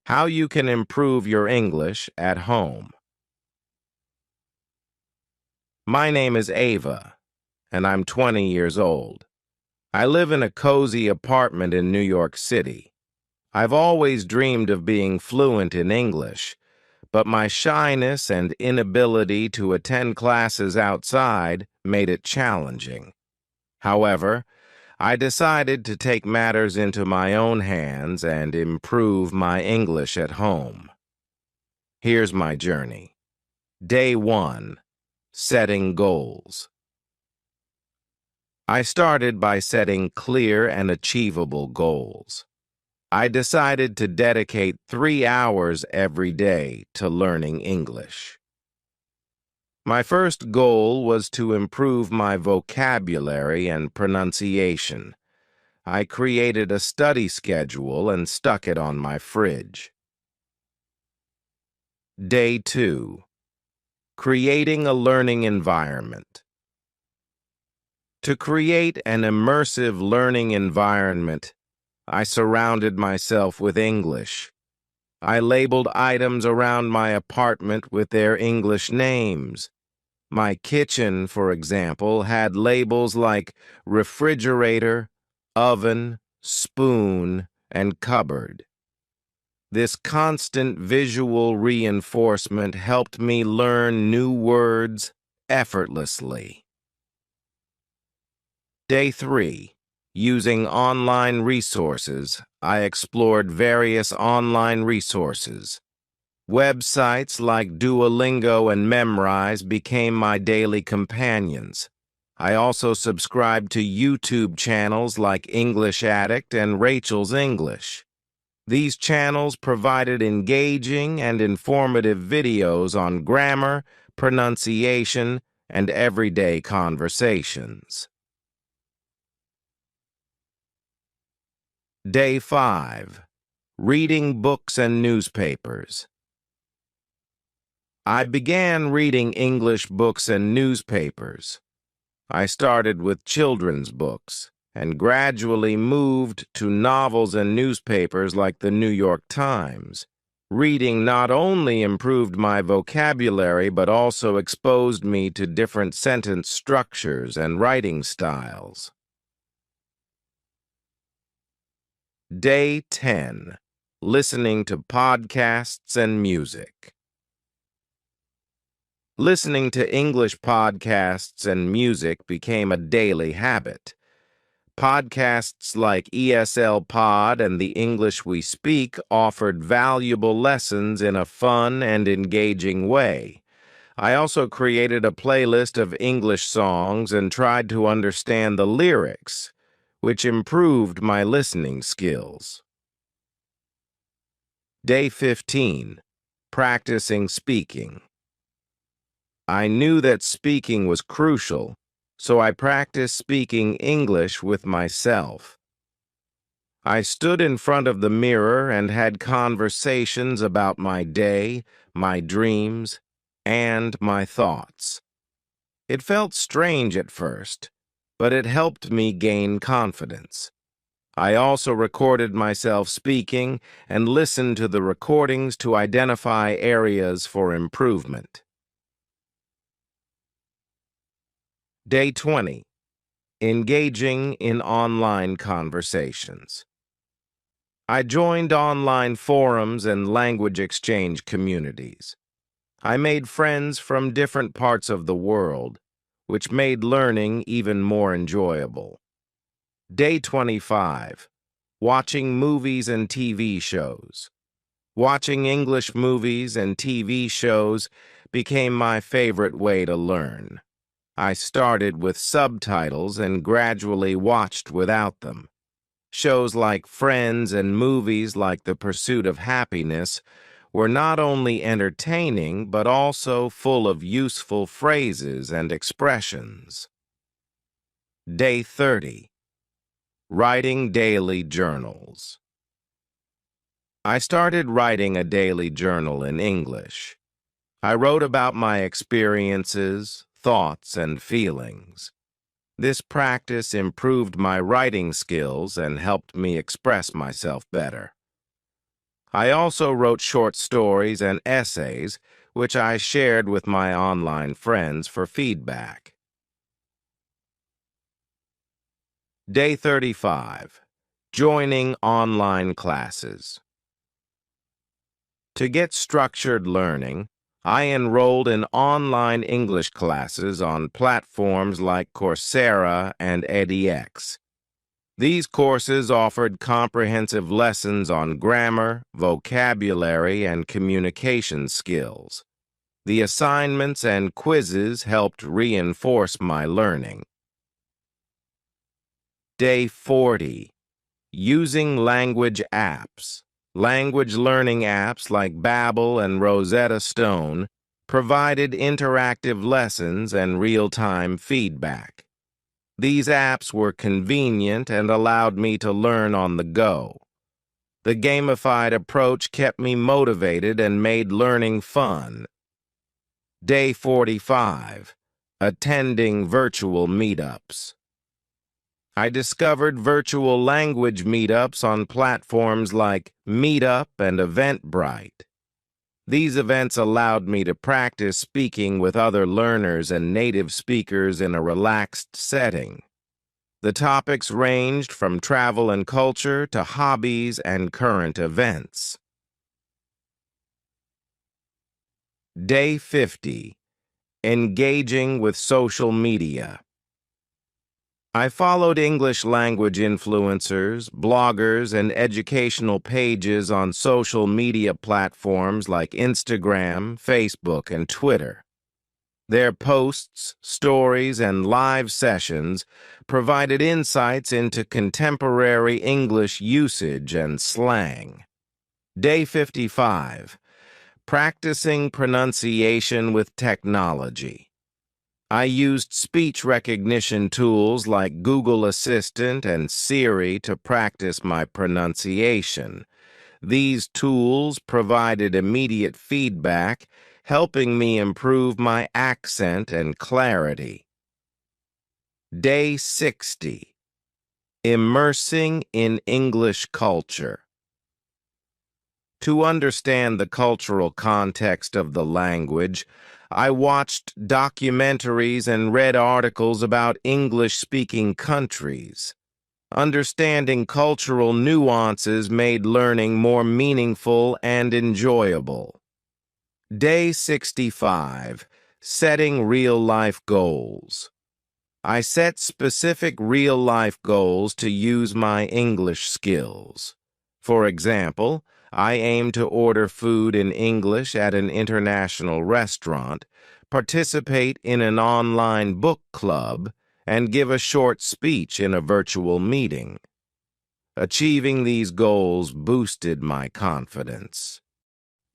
How you can improve your English at home. My name is Ava, and I'm 20 years old. I live in a cozy apartment in New York City. I've always dreamed of being fluent in English, but my shyness and inability to attend classes outside made it challenging. However, I decided to take matters into my own hands and improve my English at home. Here's my journey. Day 1. Setting goals. I started by setting clear and achievable goals. I decided to dedicate 3 hours every day to learning English. My first goal was to improve my vocabulary and pronunciation. I created a study schedule and stuck it on my fridge. Day 2. Creating a learning environment. To create an immersive learning environment, I surrounded myself with English. I labeled items around my apartment with their English names. My kitchen, for example, had labels like refrigerator, oven, spoon, and cupboard. This constant visual reinforcement helped me learn new words effortlessly. Day 3. Using online resources, I explored various online resources. Websites like Duolingo and Memrise became my daily companions. I also subscribed to YouTube channels like English Addict and Rachel's English. These channels provided engaging and informative videos on grammar, pronunciation, and everyday conversations. Day 5. Reading books and newspapers. I began reading English books and newspapers. I started with children's books and gradually moved to novels and newspapers like the New York Times. Reading not only improved my vocabulary but also exposed me to different sentence structures and writing styles. Day 10. Listening to podcasts and music. Listening to English podcasts and music became a daily habit. Podcasts like ESL Pod and The English We Speak offered valuable lessons in a fun and engaging way. I also created a playlist of English songs and tried to understand the lyrics, which improved my listening skills. Day 15. Practicing speaking. I knew that speaking was crucial, so I practiced speaking English with myself. I stood in front of the mirror and had conversations about my day, my dreams, and my thoughts. It felt strange at first, but it helped me gain confidence. I also recorded myself speaking and listened to the recordings to identify areas for improvement. Day 20. Engaging in online conversations. I joined online forums and language exchange communities. I made friends from different parts of the world, which made learning even more enjoyable. Day 25. Watching movies and TV shows. Watching English movies and TV shows became my favorite way to learn. I started with subtitles and gradually watched without them. Shows like Friends and movies like The Pursuit of Happiness were not only entertaining but also full of useful phrases and expressions. Day 30. Writing daily journals. I started writing a daily journal in English. I wrote about my experiences, thoughts, and feelings. This practice improved my writing skills and helped me express myself better. I also wrote short stories and essays, which I shared with my online friends for feedback. Day 35. Joining online classes. To get structured learning, I enrolled in online English classes on platforms like Coursera and edX. These courses offered comprehensive lessons on grammar, vocabulary, and communication skills. The assignments and quizzes helped reinforce my learning. Day 40. Using language apps. Language learning apps like Babbel and Rosetta Stone provided interactive lessons and real-time feedback. These apps were convenient and allowed me to learn on the go. The gamified approach kept me motivated and made learning fun. Day 45. Attending virtual meetups. I discovered virtual language meetups on platforms like Meetup and Eventbrite. These events allowed me to practice speaking with other learners and native speakers in a relaxed setting. The topics ranged from travel and culture to hobbies and current events. Day 50. Engaging with social media. I followed English language influencers, bloggers, and educational pages on social media platforms like Instagram, Facebook, and Twitter. Their posts, stories, and live sessions provided insights into contemporary English usage and slang. Day 55. Practicing pronunciation with technology. I used speech recognition tools like Google Assistant and Siri to practice my pronunciation. These tools provided immediate feedback, helping me improve my accent and clarity. Day 60. Immersing in English culture. To understand the cultural context of the language, I watched documentaries and read articles about English-speaking countries. Understanding cultural nuances made learning more meaningful and enjoyable. Day 65. Setting real-life goals. I set specific real-life goals to use my English skills. For example, I aim to order food in English at an international restaurant, participate in an online book club, and give a short speech in a virtual meeting. Achieving these goals boosted my confidence.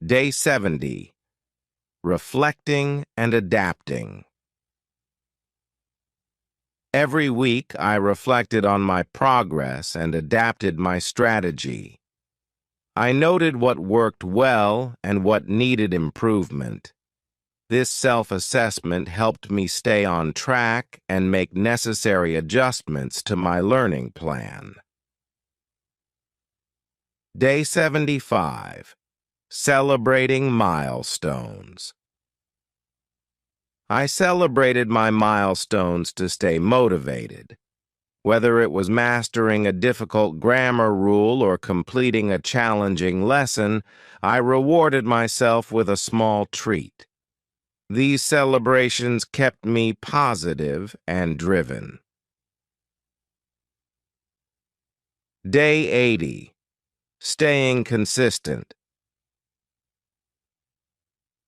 Day 70. Reflecting and adapting. Every week, I reflected on my progress and adapted my strategy. I noted what worked well and what needed improvement. This self-assessment helped me stay on track and make necessary adjustments to my learning plan. Day 75. Celebrating milestones. I celebrated my milestones to stay motivated. Whether it was mastering a difficult grammar rule or completing a challenging lesson, I rewarded myself with a small treat. These celebrations kept me positive and driven. Day 80. Staying consistent.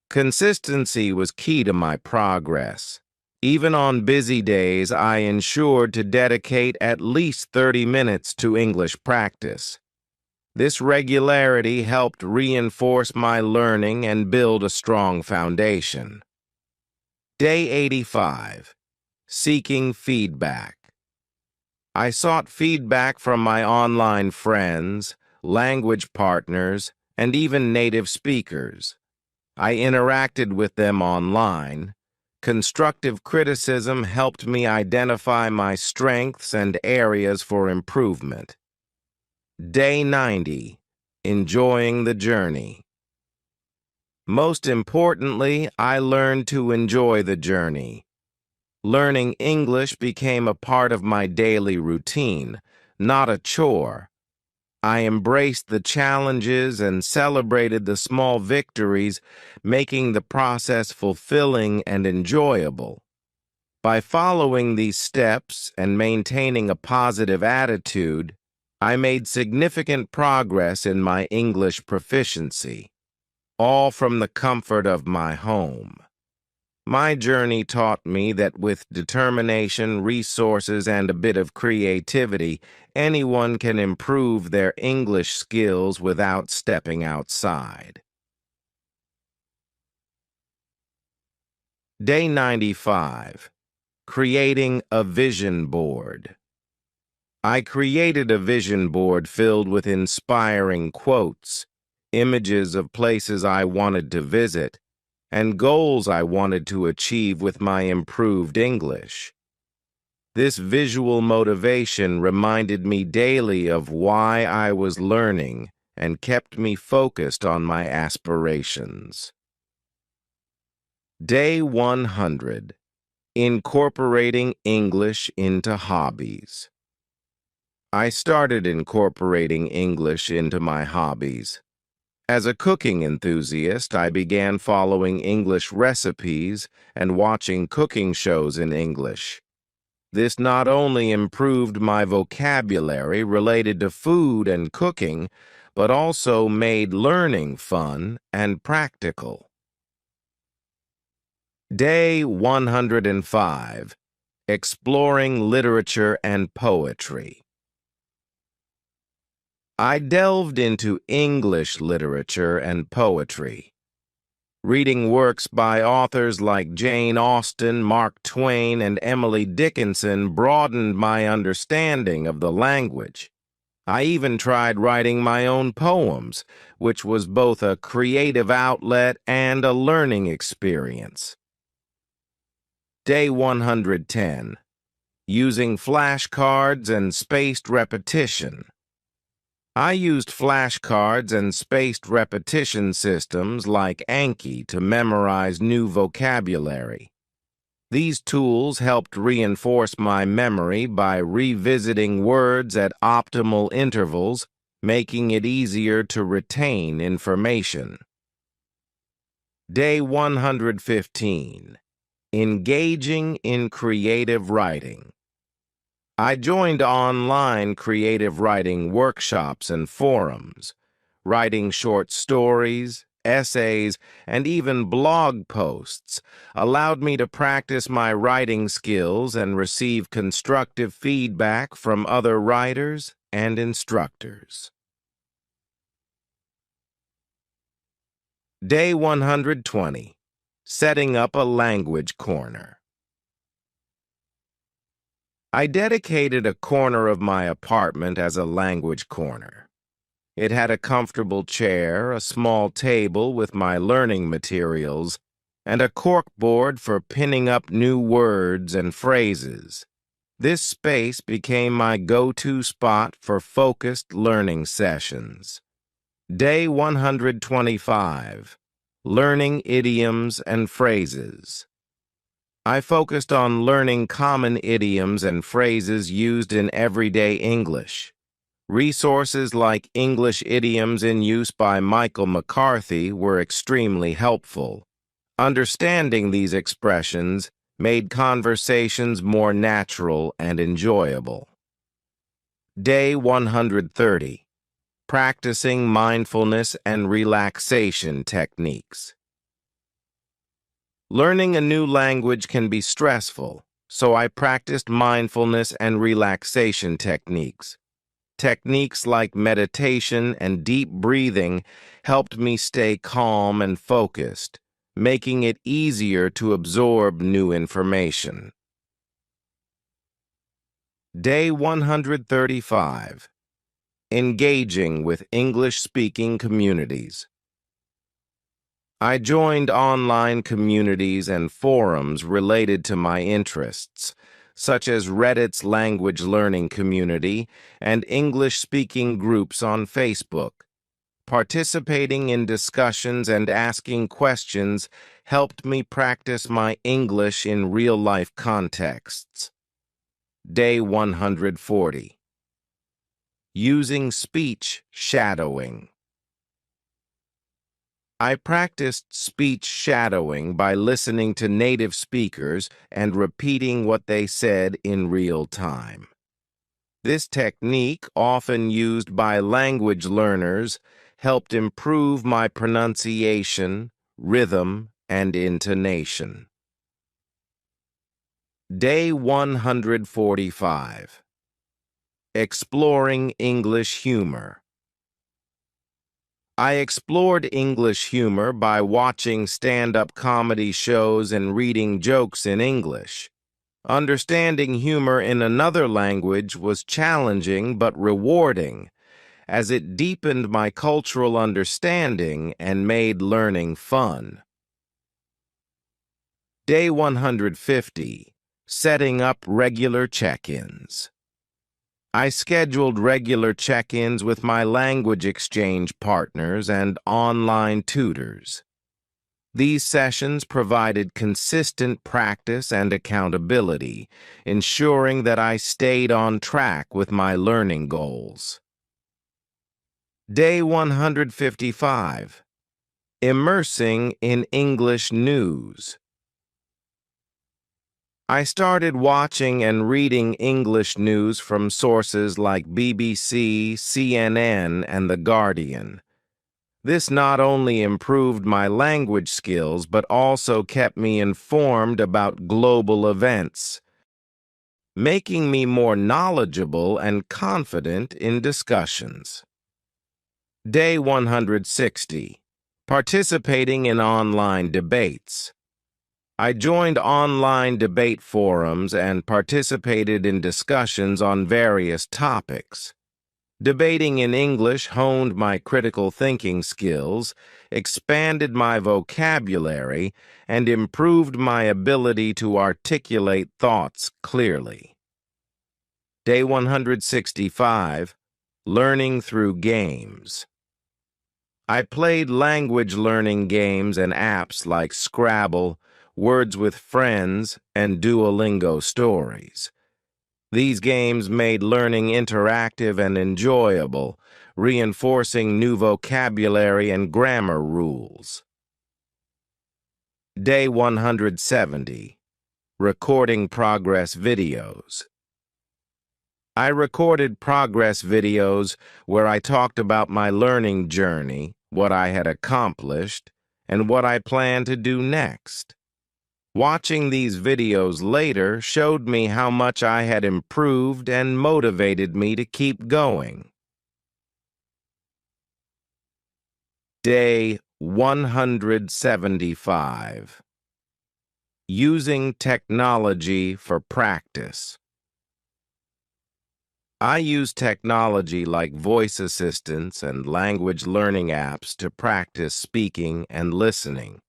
Consistency was key to my progress. Even on busy days, I ensured to dedicate at least 30 minutes to English practice. This regularity helped reinforce my learning and build a strong foundation. Day 85. Seeking feedback. I sought feedback from my online friends, language partners, and even native speakers. I interacted with them online. Constructive criticism helped me identify my strengths and areas for improvement. Day 90. enjoying the journey. Most importantly, I learned to enjoy the journey. Learning English became a part of my daily routine, not a chore. I embraced the challenges and celebrated the small victories, making the process fulfilling and enjoyable. By following these steps and maintaining a positive attitude, I made significant progress in my English proficiency, all from the comfort of my home. My journey taught me that with determination, resources, and a bit of creativity, anyone can improve their English skills without stepping outside. Day 95. Creating a vision board. I created a vision board filled with inspiring quotes, images of places I wanted to visit, and goals I wanted to achieve with my improved English. This visual motivation reminded me daily of why I was learning and kept me focused on my aspirations. Day 100. Incorporating English into hobbies. I started incorporating English into my hobbies. As a cooking enthusiast, I began following English recipes and watching cooking shows in English. This not only improved my vocabulary related to food and cooking, but also made learning fun and practical. Day 105. Exploring literature and poetry. I delved into English literature and poetry. Reading works by authors like Jane Austen, Mark Twain, and Emily Dickinson broadened my understanding of the language. I even tried writing my own poems, which was both a creative outlet and a learning experience. Day 110. Using flashcards and spaced repetition. I used flashcards and spaced repetition systems like Anki to memorize new vocabulary. These tools helped reinforce my memory by revisiting words at optimal intervals, making it easier to retain information. Day 115. Engaging in creative writing. I joined online creative writing workshops and forums. Writing short stories, essays, and even blog posts allowed me to practice my writing skills and receive constructive feedback from other writers and instructors. Day 120. Setting up a language corner. I dedicated a corner of my apartment as a language corner. It had a comfortable chair, a small table with my learning materials, and a corkboard for pinning up new words and phrases. This space became my go-to spot for focused learning sessions. Day 125. Learning idioms and phrases. I focused on learning common idioms and phrases used in everyday English. Resources like English Idioms in Use by Michael McCarthy were extremely helpful. Understanding these expressions made conversations more natural and enjoyable. Day 130. Practicing mindfulness and relaxation techniques. Learning a new language can be stressful, so I practiced mindfulness and relaxation techniques. Techniques like meditation and deep breathing helped me stay calm and focused, making it easier to absorb new information. Day 135. Engaging with English-speaking communities. I joined online communities and forums related to my interests, such as Reddit's language learning community and English-speaking groups on Facebook. Participating in discussions and asking questions helped me practice my English in real-life contexts. Day 140. Using speech shadowing. I practiced speech shadowing by listening to native speakers and repeating what they said in real time. This technique, often used by language learners, helped improve my pronunciation, rhythm, and intonation. Day 145. Exploring English humor. I explored English humor by watching stand-up comedy shows and reading jokes in English. Understanding humor in another language was challenging but rewarding, as it deepened my cultural understanding and made learning fun. Day 150. Setting up regular check-ins. I scheduled regular check-ins with my language exchange partners and online tutors. These sessions provided consistent practice and accountability, ensuring that I stayed on track with my learning goals. Day 155. Immersing in English news. I started watching and reading English news from sources like BBC, CNN, and The Guardian. This not only improved my language skills, but also kept me informed about global events, making me more knowledgeable and confident in discussions. Day 160. Participating in online debates. I joined online debate forums and participated in discussions on various topics. Debating in English honed my critical thinking skills, expanded my vocabulary, and improved my ability to articulate thoughts clearly. Day 165. Learning through games. I played language learning games and apps like Scrabble, Words with Friends, and Duolingo Stories. These games made learning interactive and enjoyable, reinforcing new vocabulary and grammar rules. Day 170. Recording progress videos. I recorded progress videos where I talked about my learning journey, what I had accomplished, and what I plan to do next. Watching these videos later showed me how much I had improved and motivated me to keep going. Day 175. Using technology for practice. I use technology like voice assistants and language learning apps to practice speaking and listening.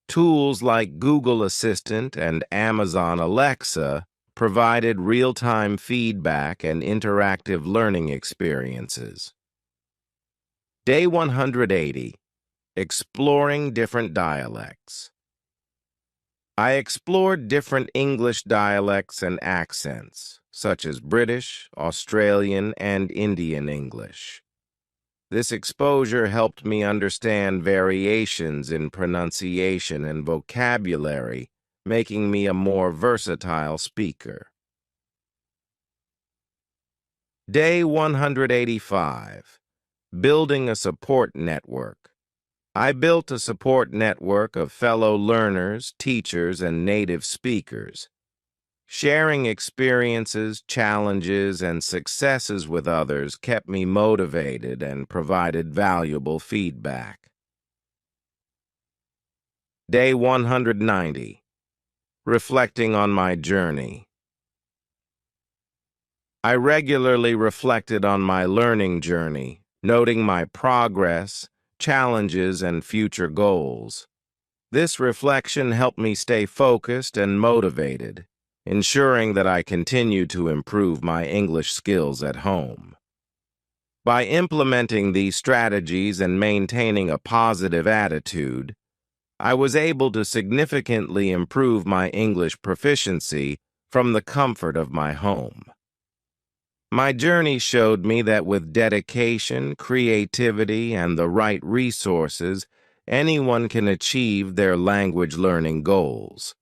Tools like Google Assistant and Amazon Alexa provided real-time feedback and interactive learning experiences. Day 180. Exploring different dialects. I explored different English dialects and accents, such as British, Australian, and Indian English. This exposure helped me understand variations in pronunciation and vocabulary, making me a more versatile speaker. Day 185. Building a support network. I built a support network of fellow learners, teachers, and native speakers. Sharing experiences, challenges, and successes with others kept me motivated and provided valuable feedback. Day 190. Reflecting on my journey. I regularly reflected on my learning journey, noting my progress, challenges, and future goals. This reflection helped me stay focused and motivated, ensuring that I continue to improve my English skills at home. By implementing these strategies and maintaining a positive attitude, I was able to significantly improve my English proficiency from the comfort of my home. My journey showed me that with dedication, creativity, and the right resources, anyone can achieve their language learning goals.